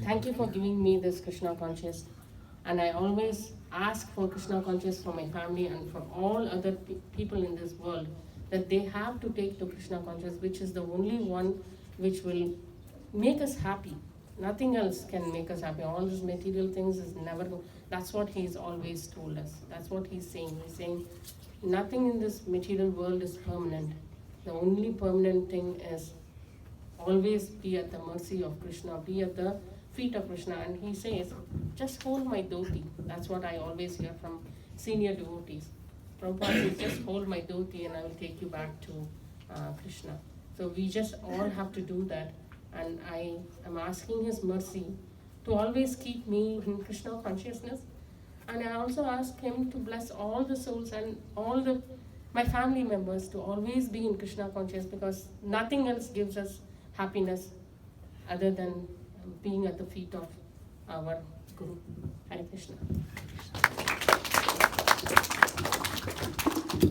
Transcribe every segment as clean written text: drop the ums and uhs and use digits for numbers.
Thank you for giving me this Krishna conscious. And I always ask for Krishna conscious for my family and for all other people in this world, that they have to take to Krishna conscious, which is the only one which will make us happy. Nothing else can make us happy. All these material things is never go. That's what he's always told us. That's what he's saying. He's saying nothing in this material world is permanent. The only permanent thing is always be at the mercy of Krishna, be at the feet of Krishna. And he says, just hold my dhoti. That's what I always hear from senior devotees. Prabhupada says, just hold my dhoti and I will take you back to Krishna. So we just all have to do that. And I am asking his mercy to always keep me in Krishna consciousness. And I also ask him to bless all the souls and all my family members to always be in Krishna conscious, because nothing else gives us happiness other than being at the feet of our Guru. Hare Krishna.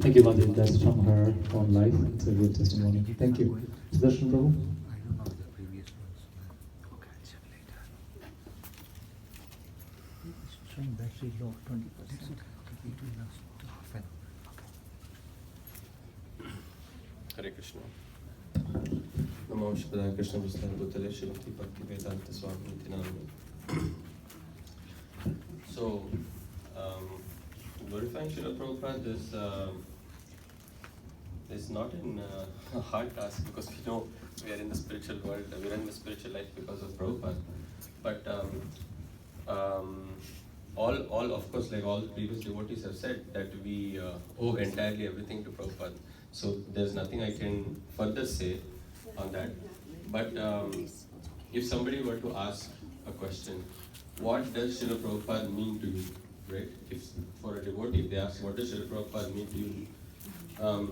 Thank you, Madhuri. That's from her own life. It's a real testimony. Thank you. Sudarshan Prabhu. Battery low, 20%. It will last half an hour. Hare Krishna. Namo Shivaya Krishna Prasad Bhutale Shrimati Bhakti Vedanta Swami Nityananda. So, glorifying Srila Prabhupada is not a hard task, because we know we are in the spiritual world, we are in the spiritual life because of Prabhupada. But all of course, like all the previous devotees have said, that we owe entirely everything to Prabhupada. So there's nothing I can further say on that. But if somebody were to ask a question, what does Srila Prabhupada mean to you? Right? If for a devotee, if they ask, what does Srila Prabhupada mean to you?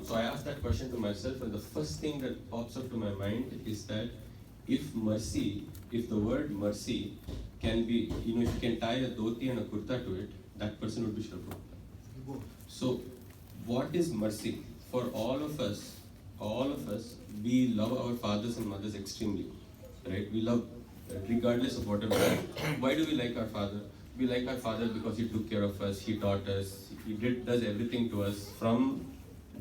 So I asked that question to myself, and the first thing that pops up to my mind is that if the word mercy can be, if you can tie a dhoti and a kurta to it, that person would be Srila Prabhupada. So what is mercy? For all of us, we love our fathers and mothers extremely, right? We love, regardless of whatever. Why do we like our father? We like our father because he took care of us, he taught us, he does everything to us from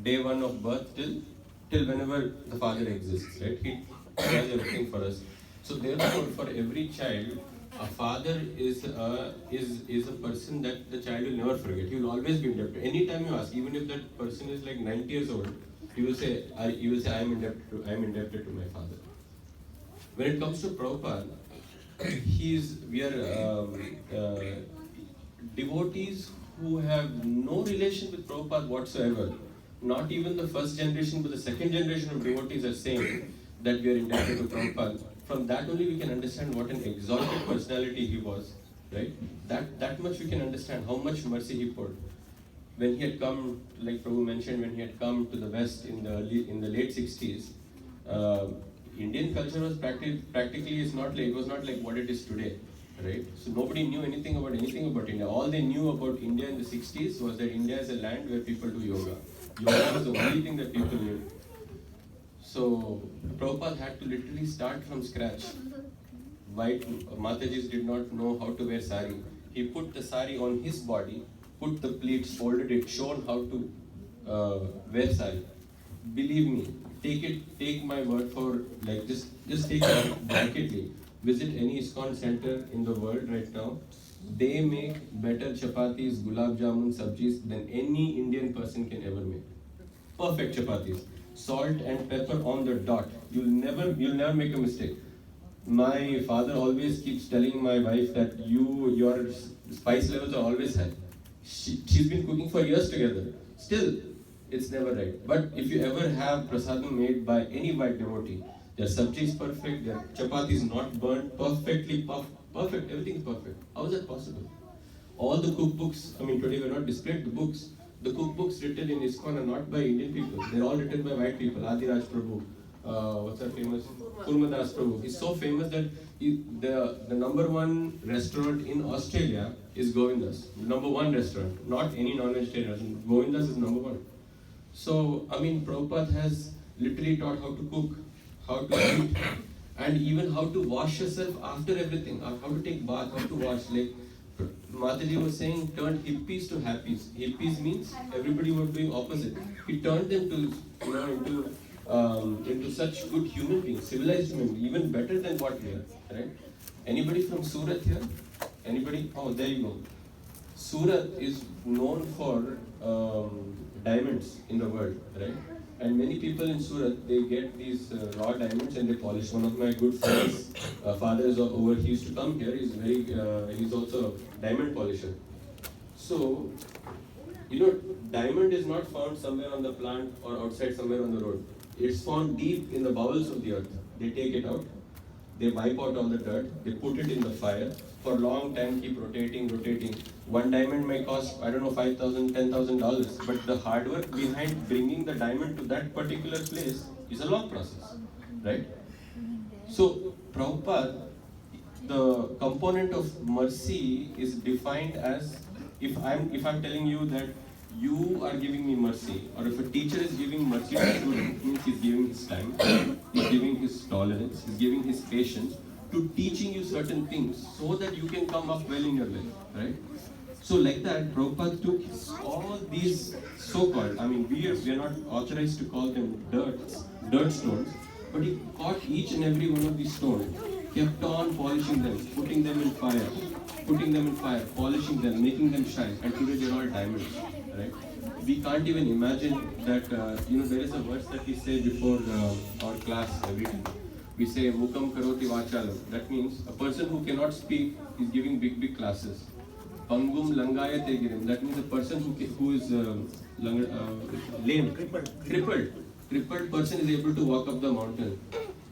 day one of birth till whenever the father exists, right? He does everything for us. So therefore, for every child, a father is a person that the child will never forget. He will always be indebted. Anytime you ask, even if that person is like 90 years old, he will say, I am indebted to my father. When it comes to Prabhupada, we are devotees who have no relation with Prabhupada whatsoever. Not even the first generation, but the second generation of devotees are saying that we are indebted to Prabhupada. From that only we can understand what an exalted personality he was, right? That much we can understand how much mercy he poured. When he had come, like Prabhu mentioned, when he had come to the West in the late 60s, Indian culture was practically it was not like what it is today, right? So nobody knew anything about India. All they knew about India in the 60s was that India is a land where people do yoga. Yoga was the only thing that people knew. So Prabhupada had to literally start from scratch. Matajis did not know how to wear sari. He put the sari on his body, put the pleats, folded it, shown how to wear sari. Believe me, take my word for, like, just take it blanketly. Visit any ISKCON center in the world right now. They make better chapatis, gulab jamun, sabjis than any Indian person can ever make. Perfect chapatis. Salt and pepper on the dot. You'll never make a mistake. My father always keeps telling my wife that your spice levels are always high. She's been cooking for years together. Still, it's never right. But if you ever have prasadam made by any white devotee, their sabji is perfect, their chapati is not burnt, perfectly puffed, perfect, everything's perfect. How is that possible? All the cookbooks, today we're not displayed the books. The cookbooks written in ISKCON are not by Indian people. They're all written by white people. Adiraj Prabhu, what's our famous? Kurmadas Prabhu. He's so famous that the number one restaurant in Australia is Govinda's. The number one restaurant, not any non-vegetarian restaurant. Govinda's is number one. So, Prabhupada has literally taught how to cook, how to eat. and even how to wash yourself after everything, how to take bath, how to wash. Like Mataji was saying, turned hippies to happies. Hippies means everybody was doing opposite. He turned them to, into such good human beings, civilized human beings, even better than what we are. Right? Anybody from Surat here? Anybody? Oh, there you go. Surat is known for diamonds in the world, right? And many people in Surat, they get these raw diamonds and they polish. One of my good friends, father is over, he used to come here, he's also a diamond polisher. So, diamond is not found somewhere on the plant or outside somewhere on the road. It's found deep in the bowels of the earth. They take it out, they wipe out all the dirt, they put it in the fire, for a long time keep rotating. One diamond may cost, I don't know, $5,000, $10,000, but the hard work behind bringing the diamond to that particular place is a long process, right? So, Prabhupada, the component of mercy is defined as, if I'm telling you that you are giving me mercy, or if a teacher is giving mercy to a student, means he's giving his time, he's giving his tolerance, he's giving his patience to teaching you certain things so that you can come up well in your life, right? So like that, Prabhupada took all these so-called, we are not authorized to call them dirt stones, but he caught each and every one of these stones, kept on polishing them, putting them in fire, polishing them, making them shine, and today they're all diamonds, right? We can't even imagine that, there is a verse that we say before our class every time. We say, Mukam Karoti Vachalam. That means a person who cannot speak is giving big classes. Pangum Langaya Tegirim. That means a person who is lame, crippled person is able to walk up the mountain.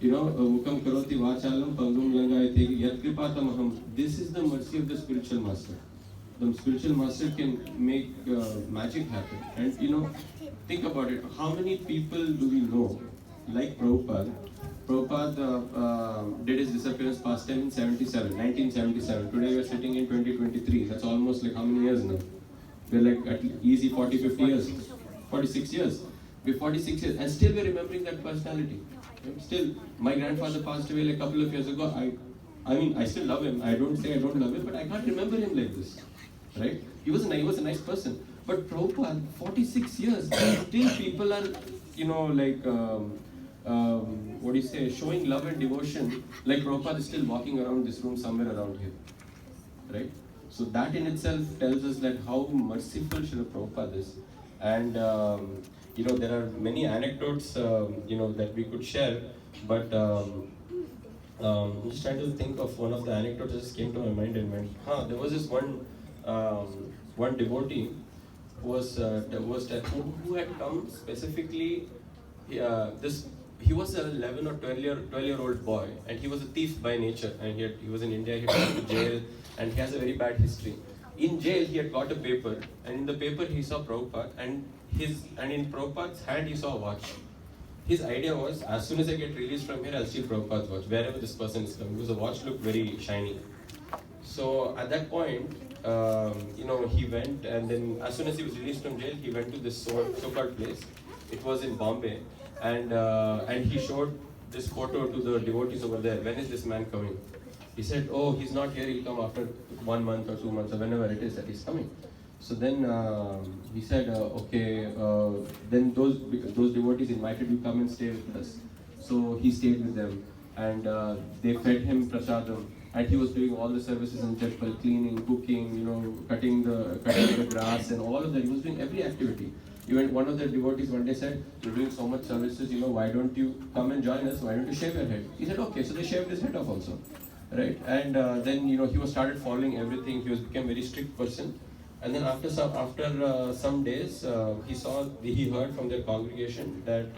Mukam Karoti Vachalam, Pangum Langaya Tegirim, Yat Kripatamaham. This is the mercy of the spiritual master. The spiritual master can make magic happen. And think about it. How many people do we know, like Prabhupada? Prabhupada did his disappearance past time in 1977. Today we are sitting in 2023. That's almost like how many years now? We're like at easy 40, 50 years. 46 years. We're 46 years. And still we're remembering that personality. Still, my grandfather passed away like a couple of years ago. I still love him. I don't say I don't love him, but I can't remember him like this. Right? He was a nice person. But Prabhupada, 46 years, still people are, showing love and devotion, like Prabhupada is still walking around this room somewhere around here, right? So that in itself tells us that how merciful Srila Prabhupada is. And, there are many anecdotes, that we could share, but I'm just trying to think of one of the anecdotes that just came to my mind and went, there was this one devotee who had come specifically, he was an 11 or 12-year-old boy, and he was a thief by nature, and he was in India, he went to jail, and he has a very bad history. In jail, he had got a paper, and in the paper he saw Prabhupada, and in Prabhupada's hand he saw a watch. His idea was, as soon as I get released from here, I'll steal Prabhupada's watch, wherever this person is coming, because the watch looked very shiny. So at that point, he went, and then as soon as he was released from jail, he went to this so-called place. It was in Bombay. And he showed this photo to the devotees over there. When is this man coming? He said, he's not here, he'll come after 1 month or 2 months or whenever it is that he's coming. So then he said, then those devotees invited you come and stay with us. So he stayed with them, and they fed him prasadam, and he was doing all the services in temple, cleaning, cooking, cutting the grass and all of that. He was doing every activity. Even one of the devotees one day said, you're doing so much services, why don't you come and join us? Why don't you shave your head? He said, okay. So they shaved his head off also, right? And then he was started following everything. He became a very strict person. And then after some days, he heard from their congregation that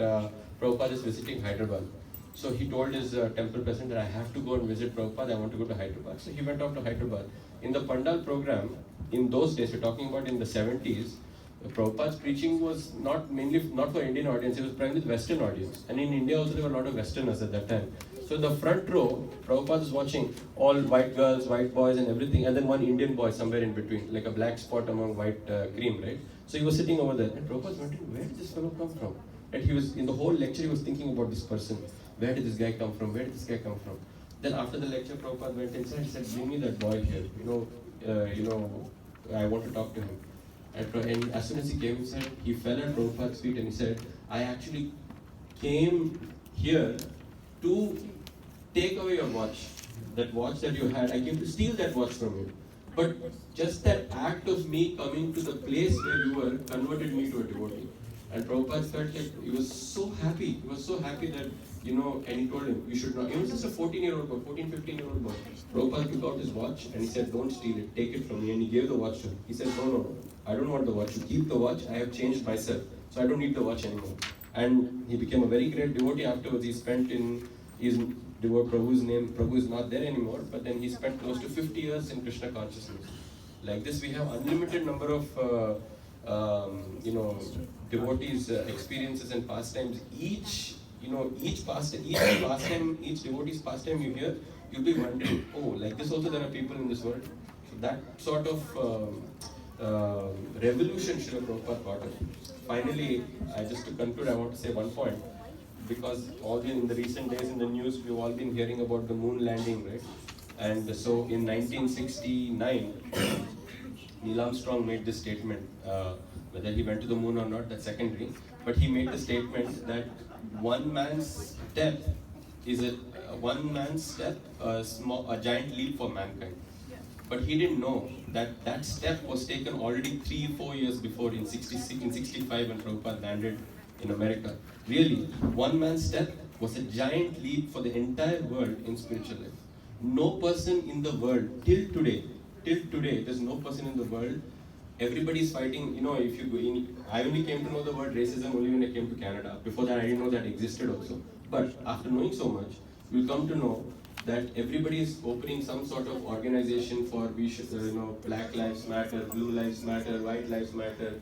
Prabhupada is visiting Hyderabad. So he told his temple president that I have to go and visit Prabhupada. I want to go to Hyderabad. So he went off to Hyderabad. In the Pandal program, in those days, we're talking about in the 70s. Prabhupada's preaching was not for Indian audience, it was primarily Western audience. And in India also there were a lot of Westerners at that time. So in the front row, Prabhupada was watching all white girls, white boys and everything, and then one Indian boy somewhere in between, like a black spot among white cream, right? So he was sitting over there, and Prabhupada was wondering, where did this fellow come from? And he was, in the whole lecture, he was thinking about this person. where did this guy come from? Where did this guy come from? Then after the lecture, Prabhupada went inside and said, bring me that boy here. I want to talk to him. And as soon as he came inside, he fell at Prabhupada's feet and he said, I actually came here to take away your watch. That watch that you had, I came to steal that watch from you. But just that act of me coming to the place where you were converted me to a devotee. And Prabhupada felt like he was so happy. He was so happy that, and he told him, you should not. He was just a 14-year-old boy, 15-year-old boy. Prabhupada took out his watch and he said, don't steal it, take it from me. And he gave the watch to him. He said, no, I don't want the watch. You keep the watch, I have changed myself. So I don't need the watch anymore. And he became a very great devotee afterwards. He spent in his Prabhu's name, Prabhu is not there anymore, but then he spent close to 50 years in Krishna consciousness. Like this, we have unlimited number of devotees' experiences and pastimes. Each devotee's pastime you hear, you'll be wondering, oh, like this also there are people in this world. So that sort of revolution Srila Prabhupada brought up. Finally, just to conclude, I want to say one point. Because in the recent days in the news, we've all been hearing about the moon landing, right? And so in 1969, Neil Armstrong made this statement, whether he went to the moon or not, that's secondary, but he made the statement that one man's step is a giant leap for mankind. But he didn't know that that step was taken already 3-4 years before in 65 when Prabhupada landed in America. Really, one man's step was a giant leap for the entire world in spiritual life. No person in the world, till today, there's no person in the world, everybody's fighting, if you go in, I only came to know the word racism only when I came to Canada. Before that, I didn't know that existed also. But after knowing so much, we'll come to know that everybody is opening some sort of organization for, Black Lives Matter, Blue Lives Matter, White Lives Matter,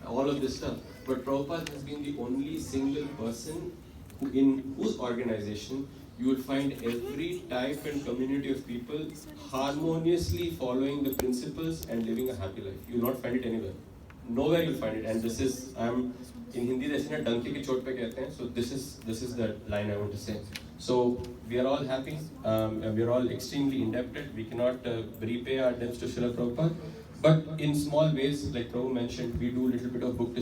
all of this stuff. But Prabhupada has been the only single person in whose organization you would find every type and community of people harmoniously following the principles and living a happy life. You will not find it anywhere. Nowhere you'll find it. And this is, in Hindi, they say, "Donkey ki chot pe kehte hain." So this is the line I want to say. So we are all happy. We are all extremely indebted. We cannot repay our debts to Srila Prabhupada. But in small ways, like Prabhu mentioned, we do a little bit of book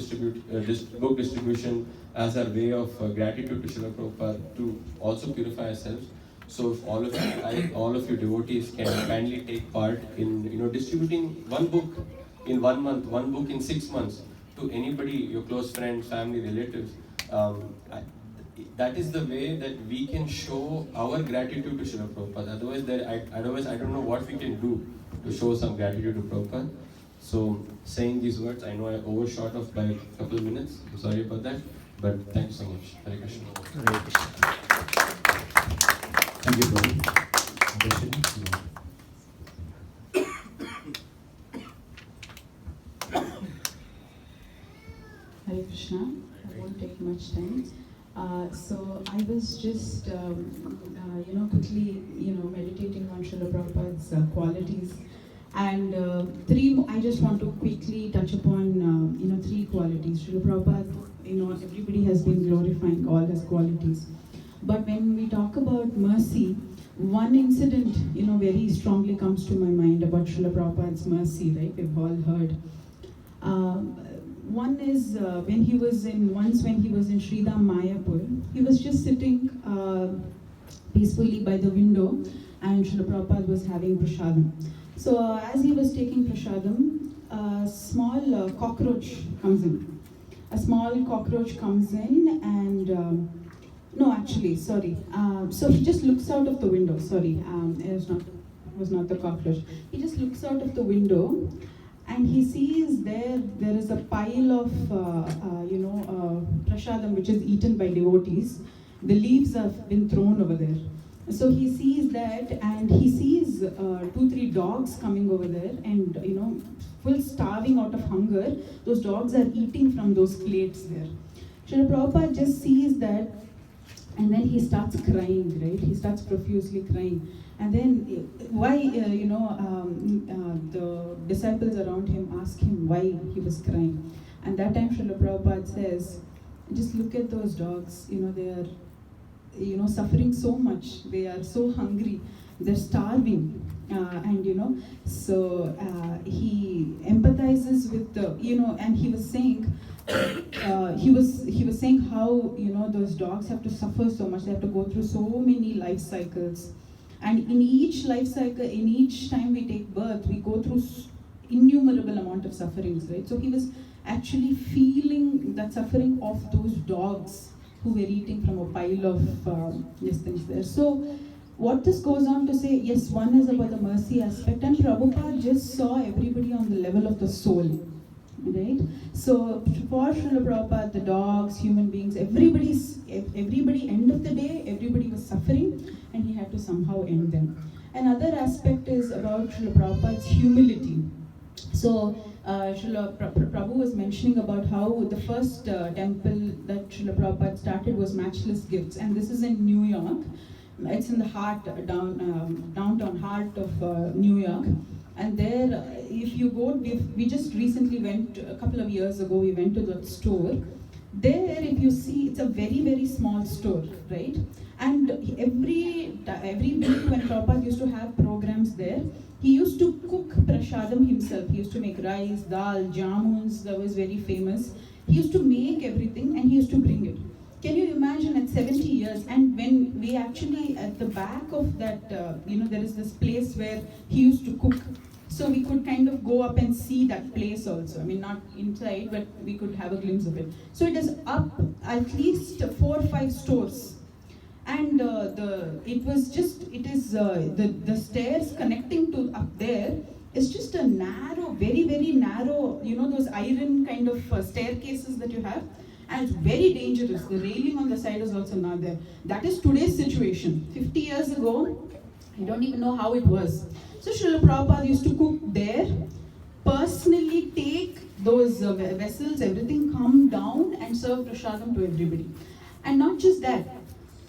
distribution as our way of gratitude to Srila Prabhupada to also purify ourselves. So if all of you devotees can kindly take part in distributing one book in 1 month, one book in 6 months to anybody, your close friends, family, relatives. That is the way that we can show our gratitude to Srila Prabhupada. Otherwise, I don't know what we can do to show some gratitude to Prabhupada. So, saying these words, I know I overshot off by a couple of minutes. I'm sorry about that, but thank you so much. Hare Krishna. Hare Krishna. Thank you, Prabhu. Hare Krishna. I won't take much time. So I was just, quickly, meditating on Srila Prabhupada's qualities, and I just want to quickly touch upon, 3 qualities. Srila Prabhupada, everybody has been glorifying all his qualities, but when we talk about mercy, one incident, very strongly comes to my mind about Srila Prabhupada's mercy. Right? We've all heard. One is when he was in Sridham Mayapur, he was just sitting peacefully by the window, and Srila Prabhupada was having prasadam. So as he was taking prasadam, a small cockroach comes in. And so he just looks out of the window. It was not the cockroach. He just looks out of the window, and he sees there is a pile of prasadam which is eaten by devotees. The leaves have been thrown over there. So he sees that, and he sees 2-3 dogs coming over there, and full starving out of hunger. Those dogs are eating from those plates there. Srila Prabhupada just sees that, and then he starts crying, right? He starts profusely crying. And then why, the disciples around him ask him why he was crying. And that time Srila Prabhupada says, just look at those dogs, suffering so much. They are so hungry. They're starving. So he empathizes with the, and he was saying, he was saying how, those dogs have to suffer so much. They have to go through so many life cycles. And in each life cycle, in each time we take birth, we go through innumerable amount of sufferings, right? So he was actually feeling that suffering of those dogs who were eating from a pile of things there. So what this goes on to say, yes, one is about the mercy aspect, and Prabhupada just saw everybody on the level of the soul, right? So for Srila Prabhupada, the dogs, human beings, everybody, end of the day, everybody was suffering, and he had to somehow end them. Another aspect is about Srila Prabhupada's humility. So Srila Prabhu was mentioning about how the first temple that Srila Prabhupada started was Matchless Gifts, and this is in New York. It's in the heart, downtown heart of New York. And there, if you go, we just recently went, a couple of years ago, we went to that store. There, if you see, it's a very, very small store, right? And every week when Prabhupada used to have programs there, he used to cook prasadam himself. He used to make rice, dal, jamuns, that was very famous. He used to make everything and he used to bring it. Can you imagine at 70 years? And when we actually, at the back of that, there is this place where he used to cook. So we could kind of go up and see that place also. I mean, not inside, but we could have a glimpse of it. So it is up at least 4 or 5 stores. And the stairs connecting to up there is just a narrow, very, very narrow, those iron kind of staircases that you have. And it's very dangerous. The railing on the side is also not there. That is today's situation. 50 years ago, I don't even know how it was. So Srila Prabhupada used to cook there, personally take those vessels, everything, come down and serve prasadam to everybody. And not just that,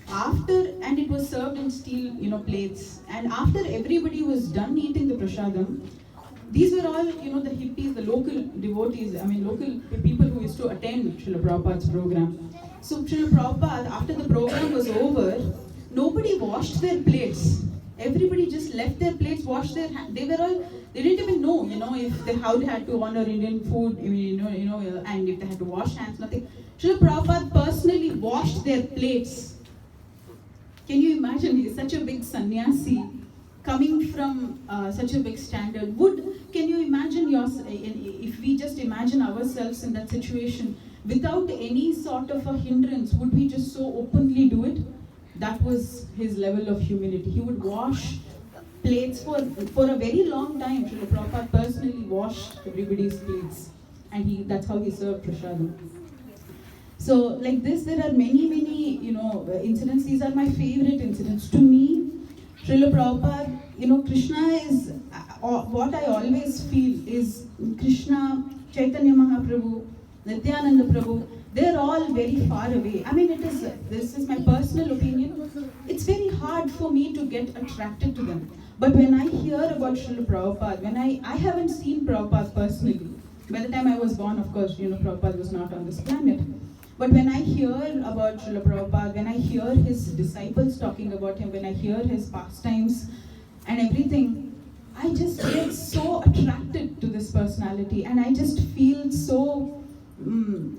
and it was served in steel, plates. And after everybody was done eating the prasadam, these were all, the hippies, the local devotees, local people who used to attend Srila Prabhupada's program. So Srila Prabhupada, after the program was over, nobody washed their plates. Everybody just left their plates, washed their hands. They didn't even know, how they had to honor Indian food, and if they had to wash hands, nothing. Srila Prabhupada personally washed their plates. Can you imagine? He's such a big sannyasi, coming from such a big standard. Can you imagine if we just imagine ourselves in that situation, without any sort of a hindrance, would we just so openly do it? That was his level of humility. He would wash plates for a very long time. Srila Prabhupada personally washed everybody's plates, and that's how he served prasadam. So like this, there are many, many, incidents. These are my favorite incidents. To me, Srila Prabhupada, Krishna is, what I always feel is Krishna, Chaitanya Mahaprabhu, Nityananda Prabhu, they're all very far away. This is my personal opinion. It's very hard for me to get attracted to them. But when I hear about Srila Prabhupada, I haven't seen Prabhupada personally. By the time I was born, of course, Prabhupada was not on this planet. But when I hear about Srila Prabhupada, when I hear his disciples talking about him, when I hear his pastimes and everything, I just get so attracted to this personality, and I just feel so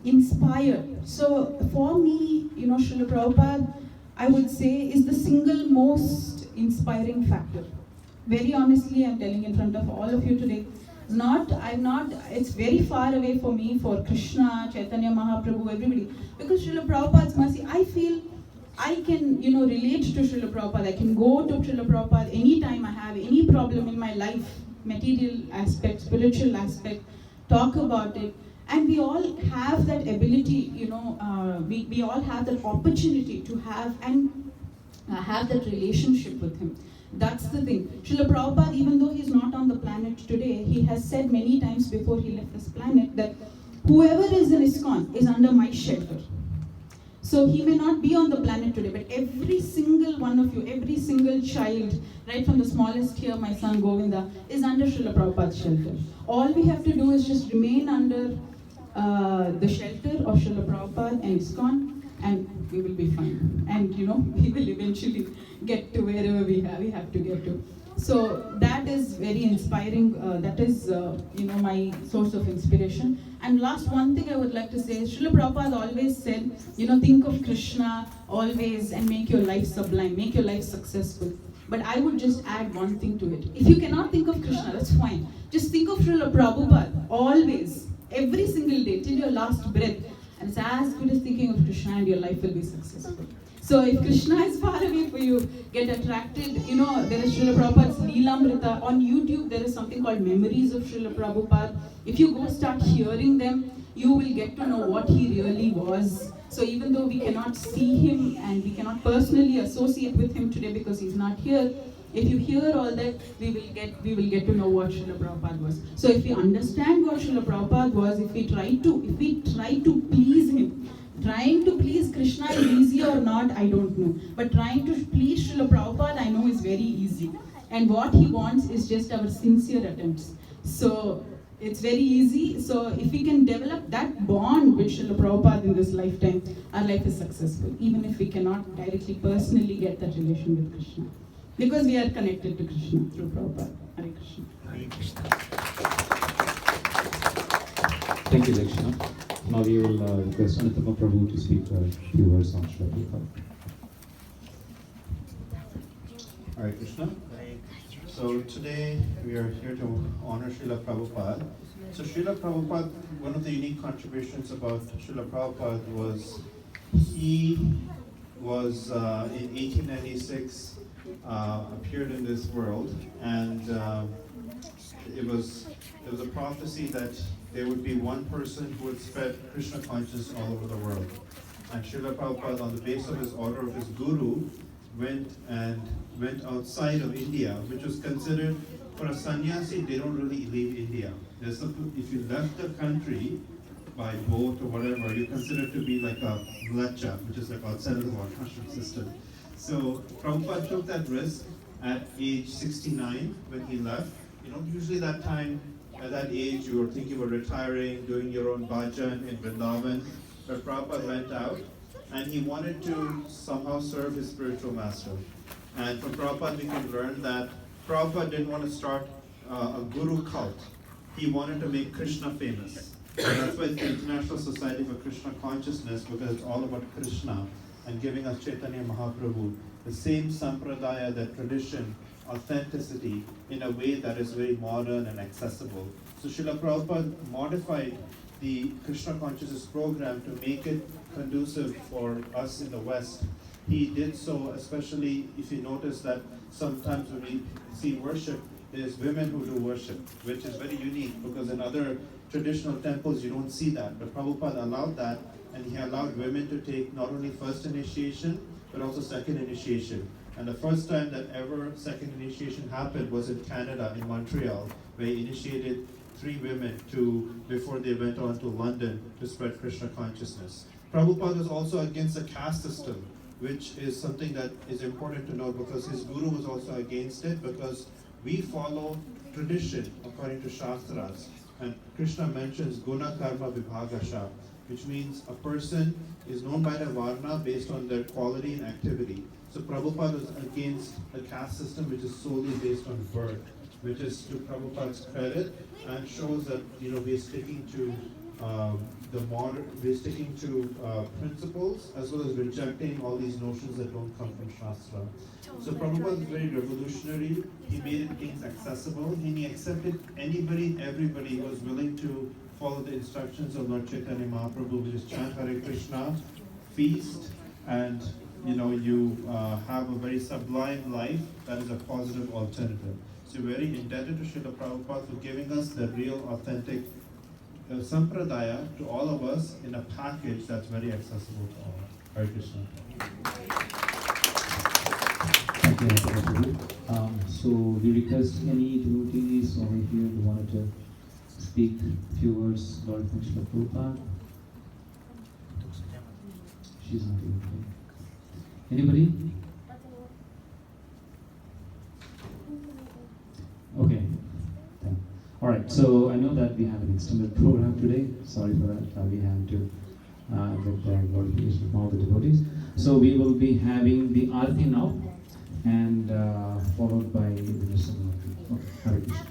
inspired. So for me, Srila Prabhupada, I would say, is the single most inspiring factor. Very honestly, I'm telling in front of all of you today, it's very far away for me, for Krishna, Chaitanya Mahaprabhu, everybody. Because Srila Prabhupada's mercy, I feel I can, relate to Srila Prabhupada. I can go to Srila Prabhupada anytime I have any problem in my life, material aspect, spiritual aspect, talk about it. And we all have that ability, we all have that opportunity to have that relationship with him. That's the thing. Srila Prabhupada, even though he's not on the planet today, he has said many times before he left this planet that whoever is in ISKCON is under my shelter. So he may not be on the planet today, but every single one of you, every single child, right from the smallest here, my son Govinda, is under Srila Prabhupada's shelter. All we have to do is just remain under the shelter of Srila Prabhupada and ISKCON, and we will be fine. And we will eventually get to wherever we have to get to. So that is very inspiring. That is, my source of inspiration. And last one thing I would like to say is Srila Prabhupada always said, think of Krishna always and make your life sublime, make your life successful. But I would just add one thing to it. If you cannot think of Krishna, that's fine. Just think of Srila Prabhupada always, every single day, till your last breath. And it's as good as thinking of Krishna, and your life will be successful. So if Krishna is far away for you, get attracted. There is Srila Prabhupada's Leelamrita. On YouTube, there is something called Memories of Srila Prabhupada. If you go start hearing them, you will get to know what he really was. So even though we cannot see him and we cannot personally associate with him today because he's not here, if you hear all that, we will get to know what Srila Prabhupada was. So if we understand what Srila Prabhupada was, if we try to please him, trying to please Krishna is easy or not, I don't know. But trying to please Srila Prabhupada, I know is very easy. And what he wants is just our sincere attempts. So it's very easy. So if we can develop that bond with Srila Prabhupada in this lifetime, our life is successful, even if we cannot directly, personally get that relation with Krishna. Because we are connected to Krishna through Prabhupada. Hare Krishna. Hare Krishna. Thank you, Lakshana. Now we will request Anantama Prabhu to speak a few words on Srila Prabhupada. Hare Krishna. So today we are here to honor Srila Prabhupada. So Srila Prabhupada, one of the unique contributions about Srila Prabhupada was he was in 1896 appeared in this world, and it was a prophecy that there would be one person who would spread Krishna consciousness all over the world. And Srila Prabhupada, on the basis of his order of his guru, went outside of India, which was considered, for a sannyasi, they don't really leave India. If you left the country by boat or whatever, you're considered to be like a mlecha, which is like outside of the Varnashram system. So Prabhupada took that risk at age 69 when he left. Usually that time, at that age, you were thinking about retiring, doing your own bhajan in Vrindavan. But Prabhupada went out and he wanted to somehow serve his spiritual master. And from Prabhupada we can learn that Prabhupada didn't want to start a guru cult. He wanted to make Krishna famous. And that's why it's the International Society for Krishna Consciousness, because it's all about Krishna and giving us Chaitanya Mahaprabhu, the same sampradaya, that tradition, authenticity, in a way that is very modern and accessible. So Srila Prabhupada modified the Krishna Consciousness program to make it conducive for us in the West. He did so, especially if you notice that sometimes when we see worship, there's women who do worship, which is very unique, because in other traditional temples you don't see that. But Prabhupada allowed that, and he allowed women to take not only first initiation, but also second initiation. And the first time that ever second initiation happened was in Canada, in Montreal, where he initiated 3 women before they went on to London to spread Krishna consciousness. Prabhupada was also against the caste system, which is something that is important to note, because his guru was also against it, because we follow tradition according to Shastras. And Krishna mentions Guna Karma Vibhagasha, which means a person is known by their varna based on their quality and activity. So Prabhupada was against the caste system, which is solely based on birth, which is to Prabhupada's credit, and shows that we're sticking to we're sticking to principles, as well as rejecting all these notions that don't come from Shastra. So Prabhupada is very revolutionary. He made things accessible, and he accepted anybody and everybody who was willing to follow the instructions of Lord Chaitanya Mahaprabhu, which is chant Hare Krishna, feast, and you have a very sublime life that is a positive alternative. So we're very indebted to Srila Prabhupada for giving us the real, authentic sampradaya to all of us in a package that's very accessible to all. Hare Krishna. Thank you, Anantama Prabhu. So we request any devotees over here who wanted to speak a few words, Lord Srila Prabhupada. She's not here. Anybody? Okay. All right. So I know that we have an extended program today. Sorry for that. We have to with the glorification of all the devotees. So we will be having the Aarti now, and followed by the rest of the Aarti. Okay, Hare Krishna.